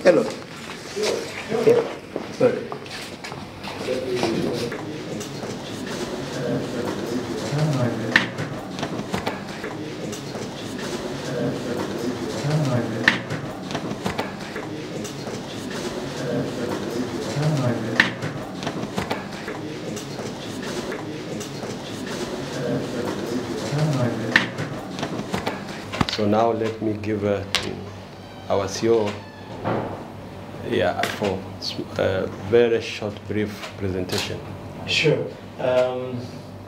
Hello. Yeah. Sorry. So now let me give to our CEO for a very short, brief presentation. Sure. The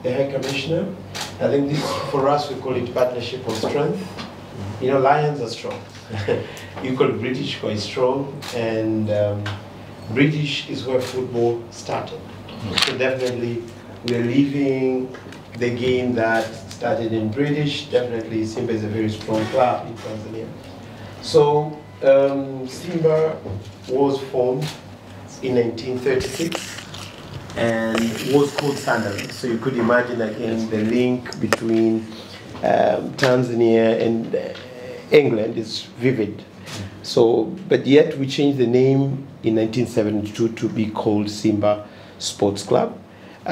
High Commissioner, I think this, for us, we call it partnership of strength. You know, Lions are strong. You call British quite strong, and British is where football started. So definitely, we are leaving the game that started in British. Definitely, Simba is a very strong club in Tanzania. So Simba was formed in 1936 and was called Sunderland. So you could imagine again the link between Tanzania and England is vivid. So, but yet we changed the name in 1972 to be called Simba Sports Club.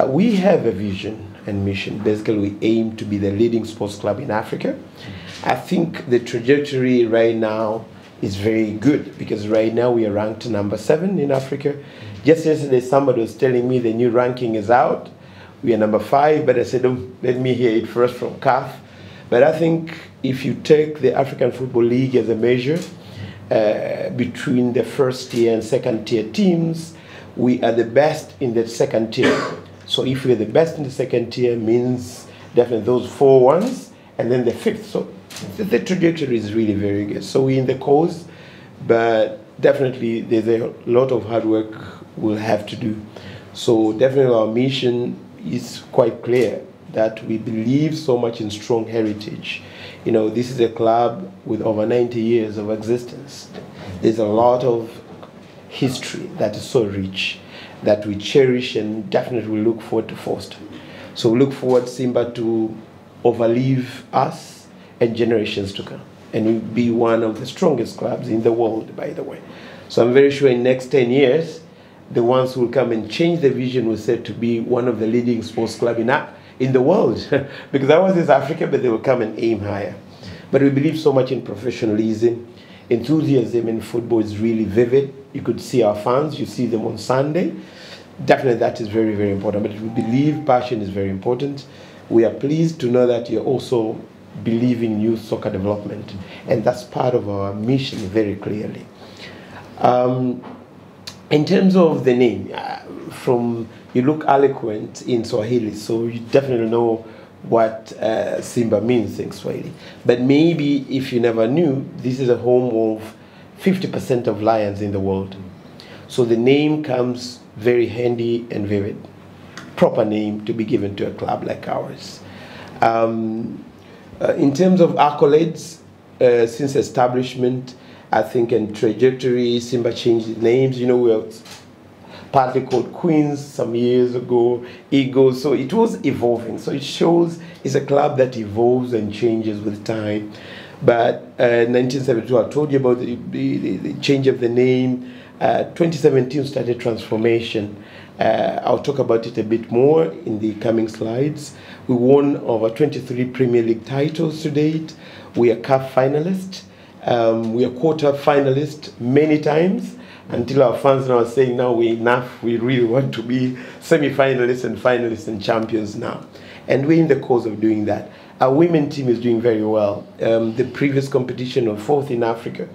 We have a vision and mission. Basically, we aim to be the leading sports club in Africa. I think the trajectory right now is very good because right now we are ranked number 7 in Africa. Just yesterday, somebody was telling me the new ranking is out. We are number 5, but I said, let me hear it first from CAF. But I think if you take the African Football League as a measure between the first tier and second tier teams, we are the best in the second tier. So if we're the best in the second tier, means definitely those 4 ones, and then the 5th. So the trajectory is really very good. So we're in the cause, but definitely there's a lot of hard work we'll have to do. So definitely our mission is quite clear that we believe so much in strong heritage. You know, this is a club with over 90 years of existence. There's a lot of history that is so rich that we cherish and definitely we look forward to foster. So we look forward Simba to overlive us and generations to come. And we'll be one of the strongest clubs in the world, by the way. So I'm very sure in the next 10 years, the ones who will come and change the vision will say to be one of the leading sports clubs in the world. Because ours is Africa, but they will come and aim higher. But we believe so much in professionalism. Enthusiasm in football is really vivid. You could see our fans, you see them on Sunday. Definitely that is very, very important. But we believe passion is very important. We are pleased to know that you also believe in youth soccer development. And that's part of our mission very clearly. In terms of the name, you look eloquent in Swahili, so you definitely know what Simba means in Swahili. But maybe if you never knew, this is a home of 50% of lions in the world. So the name comes very handy and vivid. Proper name to be given to a club like ours. In terms of accolades, since establishment, I think in trajectory, Simba changed names. You know, we were partly called Queens some years ago, Eagles. So it was evolving. So it shows it's a club that evolves and changes with time. But 1972, I told you about the change of the name. 2017 started transformation. I'll talk about it a bit more in the coming slides. We won over 23 Premier League titles to date. We are CAF finalists. We are quarter finalists many times until our fans now are saying, now we're enough. We really want to be semi-finalists and finalists and champions now. And we're in the course of doing that. Our women team is doing very well. The previous competition was 4th in Africa.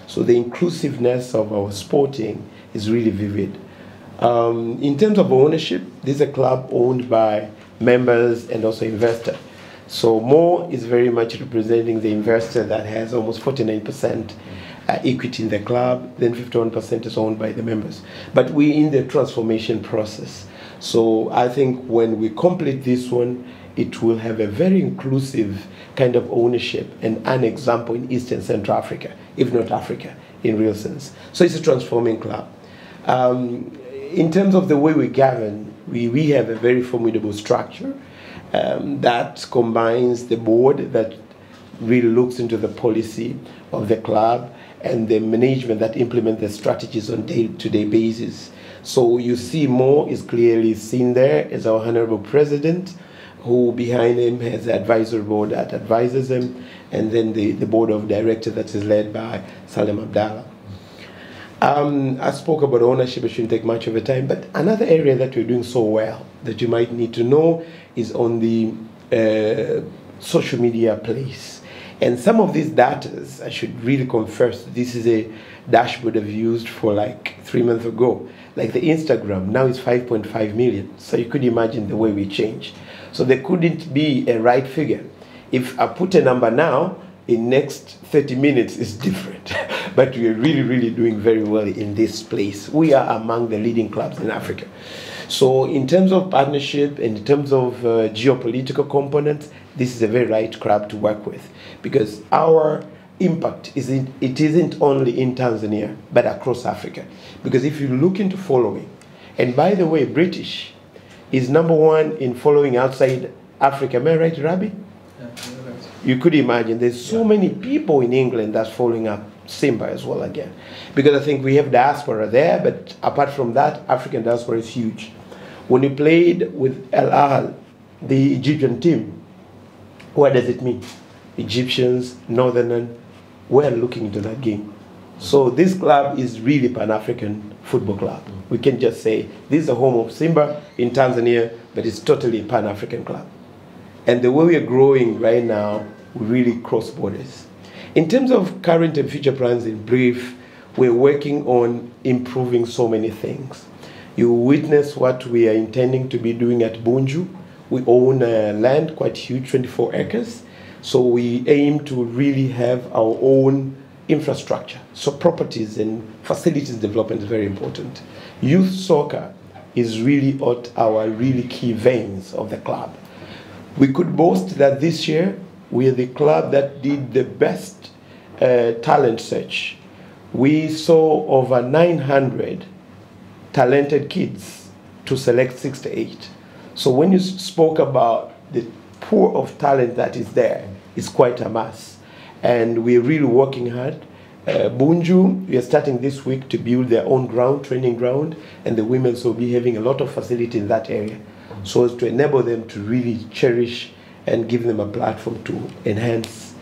So the inclusiveness of our sporting is really vivid. In terms of ownership, this is a club owned by members and also investors. So Mo is very much representing the investor that has almost 49% equity in the club, then 51% is owned by the members. But we're in the transformation process. So I think when we complete this one, it will have a very inclusive kind of ownership and an example in East and Central Africa, if not Africa, in real sense. So it's a transforming club. In terms of the way we govern, we have a very formidable structure that combines the board that really looks into the policy of the club and the management that implement the strategies on day-to-day basis. So you see Mo is clearly seen there as our Honorable President, who behind him has the advisory board that advises him, and then the board of directors that is led by Salem Abdallah. I spoke about ownership, it shouldn't take much of a time, but another area that we're doing so well that you might need to know is on the social media place. And some of these data, I should really confess, this is a dashboard I've used for like 3 months ago. Like the Instagram, now it's 5.5 million. So you could imagine the way we change. So there couldn't be a right figure. If I put a number now, in next 30 minutes is different. But we are really, really doing very well in this place. We are among the leading clubs in Africa. So in terms of partnership, and in terms of geopolitical components, this is a very right club to work with, because our impact isn't only in Tanzania, but across Africa. Because if you look into following, and by the way, British is #1 in following outside Africa. Am I right, Rabi? Yeah, right. You could imagine there's so many people in England that's following up Simba as well again. Because I think we have diaspora there, but apart from that, African diaspora is huge. When you played with Al Ahly, the Egyptian team, what does it mean? Egyptians, Northerners, we're looking into that game. So this club is really Pan-African football club. We can just say this is the home of Simba in Tanzania, but it's totally a Pan-African club. And the way we are growing right now, we really cross borders. In terms of current and future plans, in brief, we're working on improving so many things. You witness what we are intending to be doing at Bunju. We own land, quite huge, 24 acres. So we aim to really have our own infrastructure. So properties and facilities development is very important. Youth soccer is really at our really key veins of the club. We could boast that this year we are the club that did the best talent search. We saw over 900 talented kids to select 68. So when you spoke about the pool of talent that is there, it's quite a mass. And we're really working hard. Bunju, we are starting this week to build their own ground, training ground, and the women will be having a lot of facility in that area, so as to enable them to really cherish and give them a platform to enhance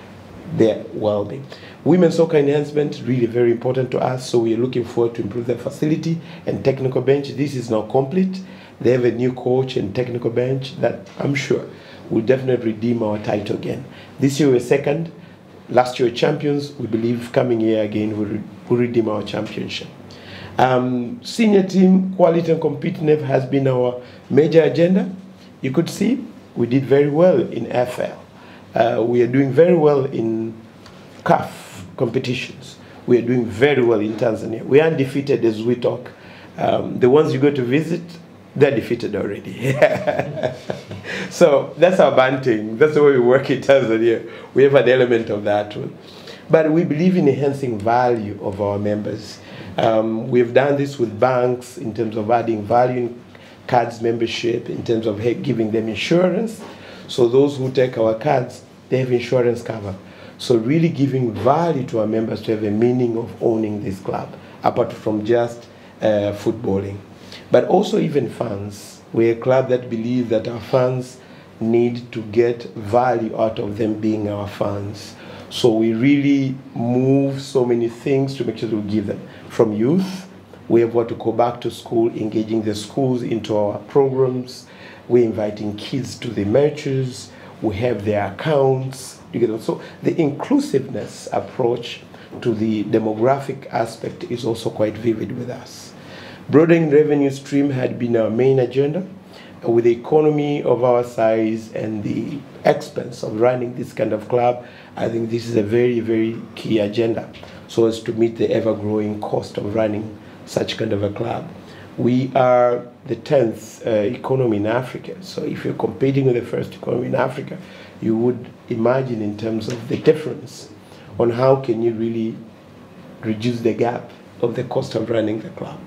their well-being. Women's soccer enhancement, really very important to us, so we are looking forward to improve the facility and technical bench. This is now complete. They have a new coach and technical bench that I'm sure will definitely redeem our title again. This year we're second. Last year champions. We believe coming year again we'll redeem our championship. Senior team quality and competitiveness has been our major agenda. You could see we did very well in FL. We are doing very well in CAF competitions. We are doing very well in Tanzania. We are undefeated as we talk. The ones you go to visit, they're defeated already. So that's our banting. That's the way we work in Tanzania. We have an element of that one. But we believe in enhancing value of our members. We've done this with banks in terms of adding value in cards membership, in terms of giving them insurance. So those who take our cards, they have insurance cover. So really giving value to our members to have a meaning of owning this club, apart from just footballing. But also even fans. We're a club that believes that our fans need to get value out of them being our fans. So we really move so many things to make sure that we give them. From youth, we have what to go back to school, engaging the schools into our programs. We're inviting kids to the matches. We have their accounts. So the inclusiveness approach to the demographic aspect is also quite vivid with us. Broadening revenue stream had been our main agenda. With the economy of our size and the expense of running this kind of club, I think this is a very, very key agenda, so as to meet the ever-growing cost of running such kind of a club. We are the 10th economy in Africa, so if you're competing with the first economy in Africa, you would imagine in terms of the difference on how can you really reduce the gap of the cost of running the club.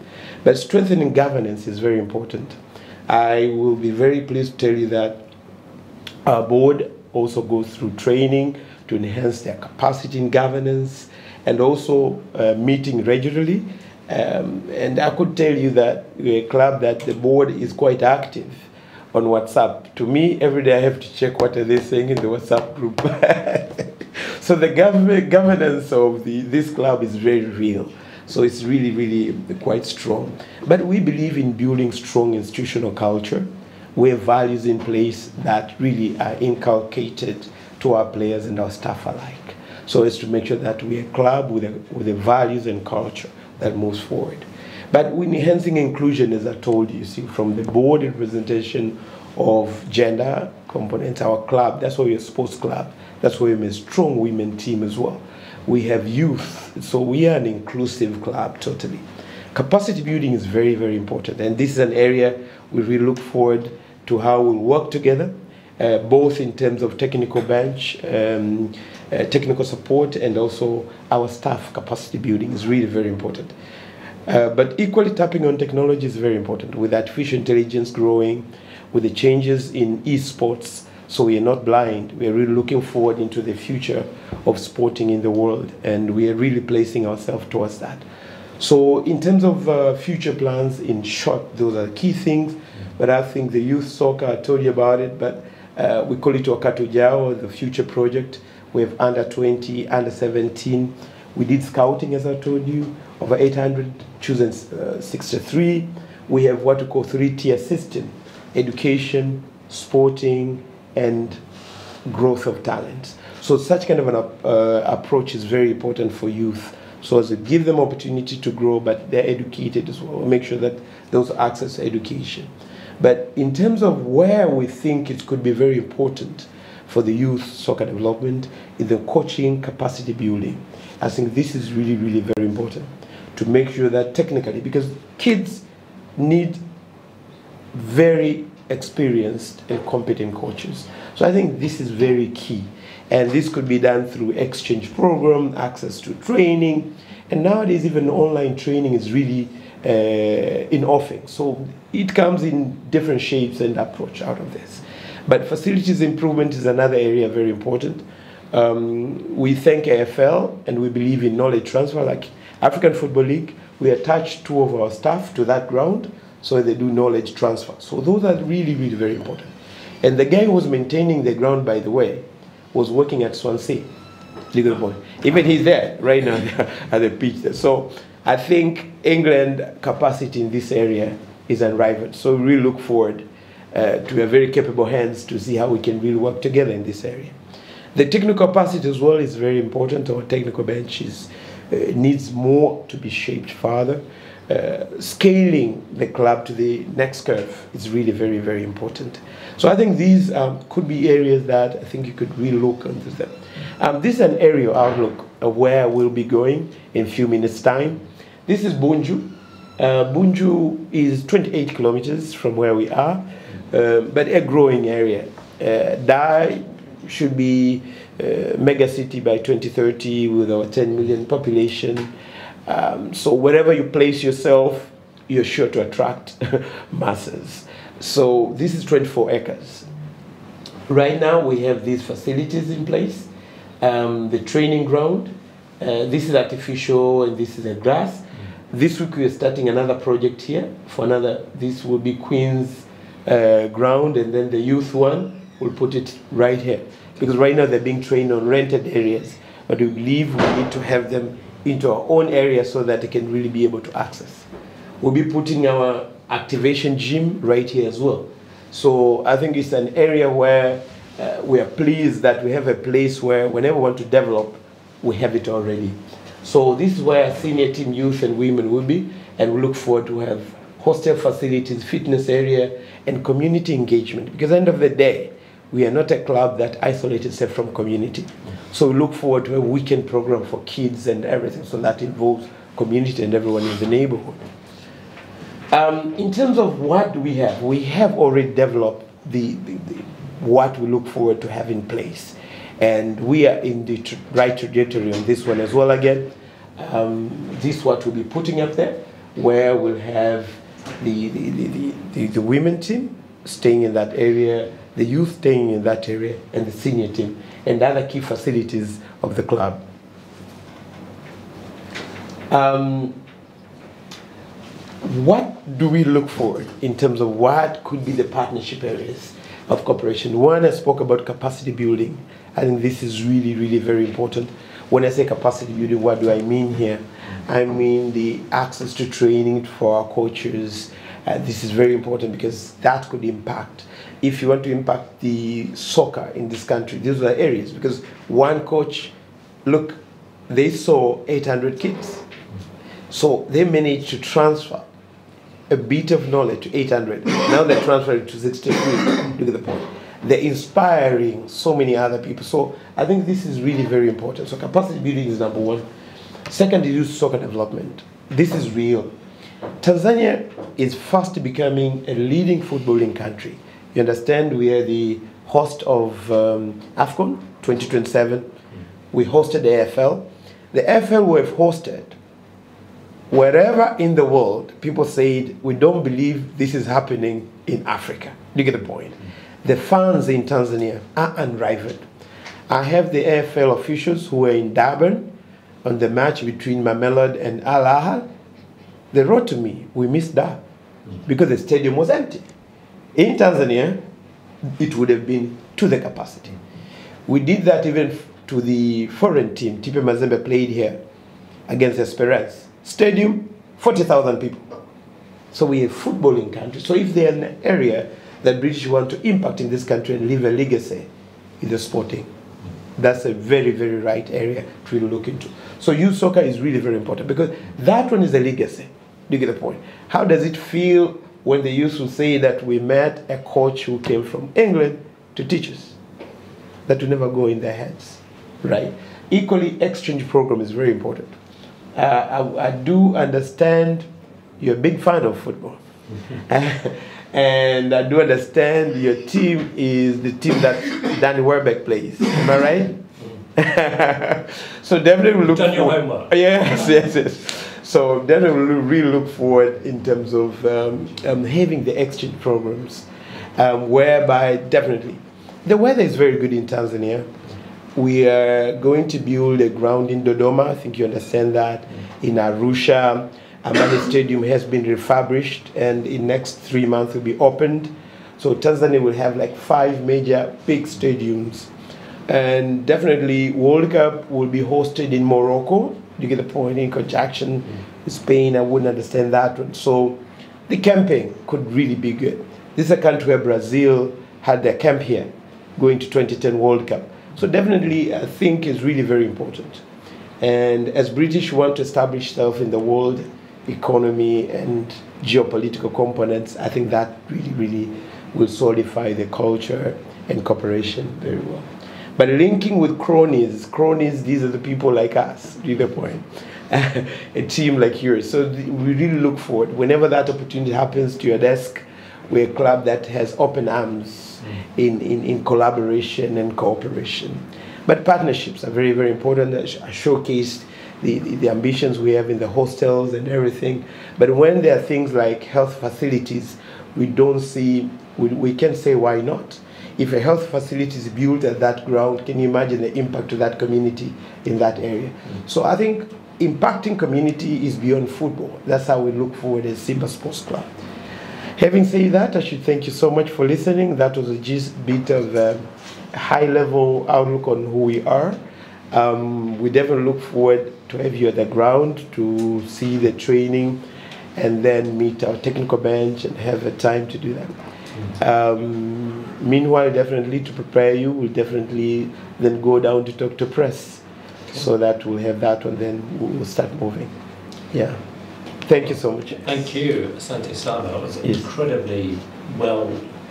But strengthening governance is very important. I will be very pleased to tell you that our board also goes through training to enhance their capacity in governance, and also meeting regularly. And I could tell you that we're a club that the board is quite active on WhatsApp. To me, every day I have to check what are they saying in the WhatsApp group. So the governance of this club is very real. So it's really, really quite strong. But we believe in building strong institutional culture, where values in place that really are inculcated to our players and our staff alike. So it's to make sure that we're a club with the values and culture that moves forward. But with enhancing inclusion, as I told you, see, from the board representation of gender components, our club, that's why we're a sports club. That's why we're a strong women team as well. We have youth, so we are an inclusive club, totally. Capacity building is very, very important, and this is an area we really look forward to how we'll work together, both in terms of technical bench, technical support, and also our staff capacity building is really very important. But equally, tapping on technology is very important, with artificial intelligence growing, with the changes in esports. So we are not blind. We are really looking forward into the future of sporting in the world, and we are really placing ourselves towards that. So in terms of future plans, in short, those are the key things. But I think the youth soccer, I told you about it, but we call it Wakati Ujao, the future project. We have under 20, under 17. We did scouting, as I told you, over 800, chosen 63. We have what we call 3-tier system: education, sporting, and growth of talent. So such kind of an approach is very important for youth, so as to give them opportunity to grow, but they're educated as well. Make sure that those access education. But in terms of where we think it could be very important for the youth soccer development, is the coaching capacity building. I think this is really, really very important to make sure that technically, because kids need very experienced and competent coaches. So I think this is very key. And this could be done through exchange program, access to training. And nowadays, even online training is really in offering. So it comes in different shapes and approach out of this. But facilities improvement is another area very important. We thank AFL, and we believe in knowledge transfer. Like African Football League, we attach 2 of our staff to that ground, so they do knowledge transfer. So those are really, really very important. And the guy who was maintaining the ground, by the way, was working at Swansea, legal boy. Even he's there right now at the pitch there. So I think England capacity in this area is unrivaled. So we really look forward to a very capable hands to see how we can really work together in this area. The technical capacity as well is very important. Our technical bench needs more to be shaped further. Scaling the club to the next curve is really very, very important. So I think these could be areas that I think you could really look into them. This is an aerial outlook of where we'll be going in a few minutes' time. This is Bunju. Bunju is 28 kilometers from where we are, but a growing area. Dar should be mega city by 2030 with our 10 million population. So wherever you place yourself, you're sure to attract masses. So this is 24 acres. Right now we have these facilities in place. The training ground, this is artificial and this is a grass. This week we are starting another project here for another, this will be Queen's ground, and then the youth one, we'll put it right here. Because right now they're being trained on rented areas, but we believe we need to have them into our own area so that they can really be able to access. We'll be putting our activation gym right here as well. So I think it's an area where we are pleased that we have a place where whenever we want to develop, we have it already. So this is where senior team youth and women will be, and we look forward to have hostel facilities, fitness area, and community engagement. Because at the end of the day, we are not a club that isolates itself from community. So we look forward to a weekend program for kids and everything, so that involves community and everyone in the neighborhood. In terms of what we have already developed what we look forward to have in place. And we are in the right trajectory on this one as well again. This is what we'll be putting up there, where we'll have the women team staying in that area, the youth staying in that area, and the senior team, and other key facilities of the club. What do we look for in terms of what could be the partnership areas of cooperation? One, I spoke about capacity building. I think this is really, really very important. When I say capacity building, what do I mean here? I mean the access to training for our coaches. This is very important because that could impact. If you want to impact the soccer in this country, these are areas. Because one coach, look, they saw 800 kids. So they managed to transfer a bit of knowledge to 800. Now they're transferring to 63. Look at the point. They're inspiring so many other people. So I think this is really very important. So capacity building is number one. Second is youth soccer development. This is real. Tanzania is fast becoming a leading footballing country. You understand, we are the host of AFCON 2027. We hosted the AFL. The AFL we have hosted, wherever in the world, people said, we don't believe this is happening in Africa. You get the point. The fans in Tanzania are unrivaled. I have the AFL officials who were in Durban on the match between Mamelodi and Al Ahly. They wrote to me, we missed that because the stadium was empty. In Tanzania, it would have been to the capacity. We did that even to the foreign team. Tipe Mazembe played here against Esperance. Stadium, 40,000 people. So we are a footballing country. So if there's an area that British want to impact in this country and leave a legacy, is the sporting. That's a very, very right area to really look into. So youth soccer is really very important because that one is a legacy. Do you get the point? How does it feel when the youth will say that we met a coach who came from England to teach us? That will never go in their heads, right? Equally, exchange program is very important. I do understand you're a big fan of football. And I do understand your team is the team that Danny Werbeck plays. Am I right? So definitely we'll look done your homework. Yes, yes, yes. So definitely we'll really look forward in terms of having the exchange programs, whereby definitely the weather is very good in Tanzania. We are going to build a ground in Dodoma. I think you understand that. In Arusha, Amani Stadium has been refurbished, and in next 3 months will be opened. So Tanzania will have like 5 major big stadiums. And definitely World Cup will be hosted in Morocco. You get the point, in conjunction with Spain. I wouldn't understand that one. So the campaign could really be good. This is a country where Brazil had their camp here, going to 2010 World Cup. So definitely I think is really very important. And as British want to establish itself in the world economy and geopolitical components, I think that really, really will solidify the culture and cooperation very well. But linking with cronies, these are the people like us, do you get the point? A team like yours. So we really look forward. Whenever that opportunity happens to your desk, we're a club that has open arms in collaboration and cooperation. But partnerships are very, very important. I showcased the ambitions we have in the hostels and everything. But when there are things like health facilities, we don't see, we can say why not. If a health facility is built at that ground, can you imagine the impact to that community in that area? So I think impacting community is beyond football. That's how we look forward as Simba Sports Club. Having said that, I should thank you so much for listening. That was just a bit of a high-level outlook on who we are. We definitely look forward to have you at the ground to see the training and then meet our technical bench and have a time to do that. Meanwhile, definitely to prepare you, we'll definitely then go down to talk to press so that we'll have that and then we'll start moving. Yeah. Thank you so much. Thank you, Asante Saba. It was an incredibly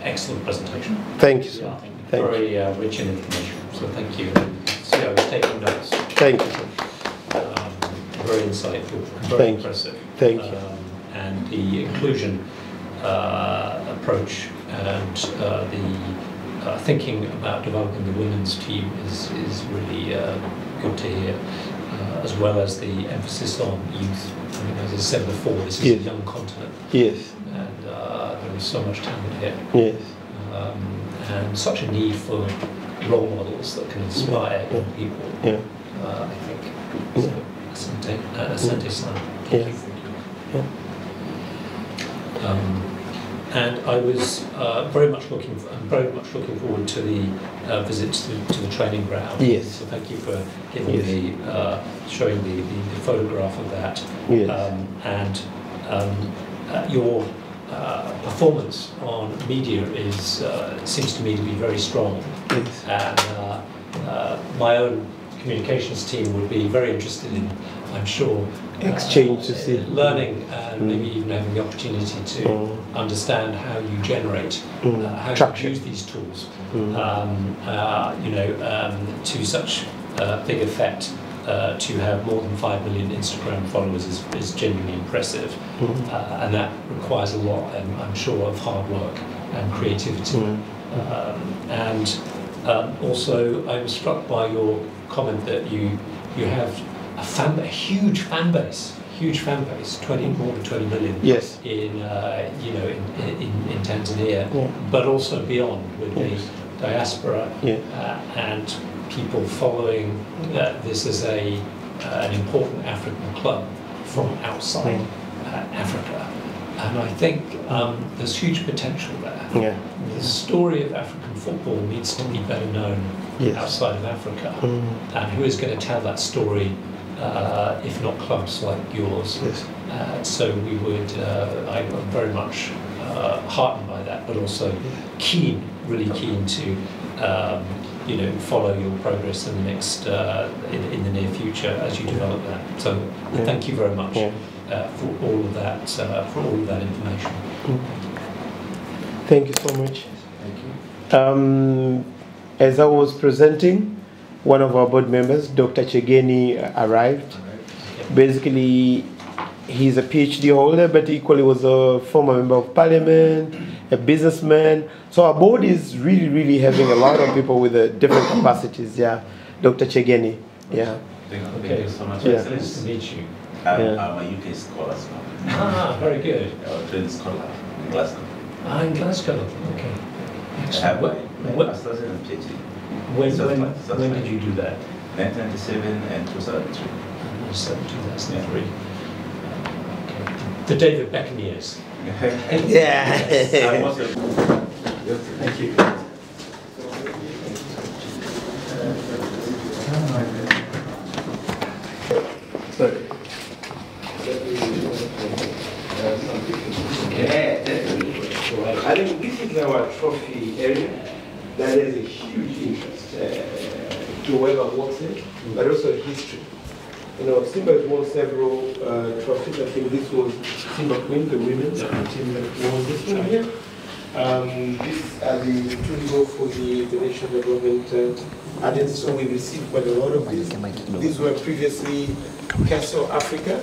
excellent presentation. Thank you, sir. Yeah, very rich in information. So thank you. So I was taking notes. Thank you, sir. Very insightful, very impressive. Thank you. And the inclusion approach and the thinking about developing the women's team is really good to hear, as well as the emphasis on youth. I mean, as I said before, this is a young continent. Yes. And there is so much talent here. Yes. and such a need for role models that can inspire young people. Yeah. I think. So, Asante San. Yeah. And I was very much looking forward to the visit to the training ground. Yes. So thank you for giving me showing the photograph of that. Yes. Your performance on media seems to me to be very strong. Yes. And my own communications team would be very interested in, I'm sure, exchange to see, learning and maybe even having the opportunity to understand how you generate, how you use these tools, to such big effect. To have more than 5 million Instagram followers is genuinely impressive, and that requires a lot, I'm sure, of hard work and creativity. Also, I was struck by your comment that you have a huge fan base, 20 more than 20 million. Yes. In Tanzania, but also beyond with the diaspora and people following this as an important African club from outside Africa. And I think there's huge potential there. Yeah. The story of African football needs to be better known outside of Africa. And who is going to tell that story if not clubs like yours? Yes. So we would, I'm very much heartened by that, but also really keen to follow your progress in the next, in the near future as you develop that. So thank you very much for all of that, information. Thank you so much. Thank you. As I was presenting, one of our board members, Dr. Chegeni, arrived. Basically, he's a PhD holder, but equally was a former member of parliament, a businessman. So our board is really having a lot of people with different capacities. Yeah, Dr. Chegeni. Yeah. Thank you so much. Yeah. Nice to meet you. I'm a UK scholar as well. Ah, very good. I'm a trained scholar in Glasgow. Ah, in Glasgow. Okay. I have Excellent. my master's and PhD. When did you do that? 1997 and 2003. 2003. Okay. The David Beckham years. Yeah. I was Thank you. I think this is our trophy area. That is a huge interest to whoever works in, but also history. You know, Simba has won several trophies. I think this was Simba Queen, the women's team that won this one here. These are the two for the national development agency. So we received quite a lot of these. These were previously Castle Africa.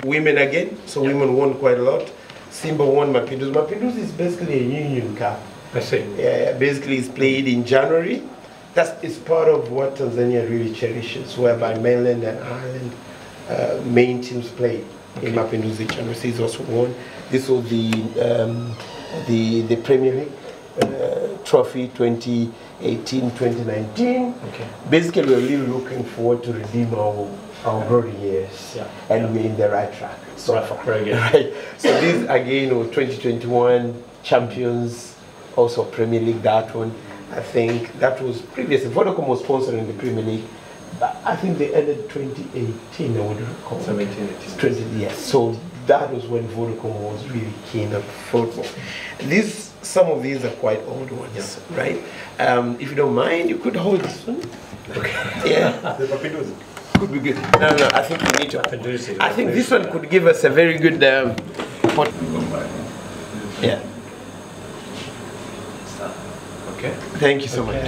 Women again, so women won quite a lot. Simba won Mapinduzi. Mapinduzi is basically a union cup. I see. Yeah, basically it's played in January. It's part of what Tanzania really cherishes, whereby mainland and Ireland main teams play in Mapinduzi. January is also won. This was the Premier League trophy 2018-2019. Okay. Basically, we're really looking forward to redeem our glory years, and we're in the right track so far. Very good. Right. So these again were 2021 champions, also Premier League. That one, I think that was previously Vodacom was sponsoring the Premier League, but I think they ended 2018. I would recall. 20, yes. So that was when Vodacom was really keen on football. Some of these are quite old ones, right? If you don't mind, you could hold this one. Okay. Yeah. The Mapinduzi. Could be good. No, I think we need to. I think this one could give us a very good. Yeah. Okay. Thank you so much.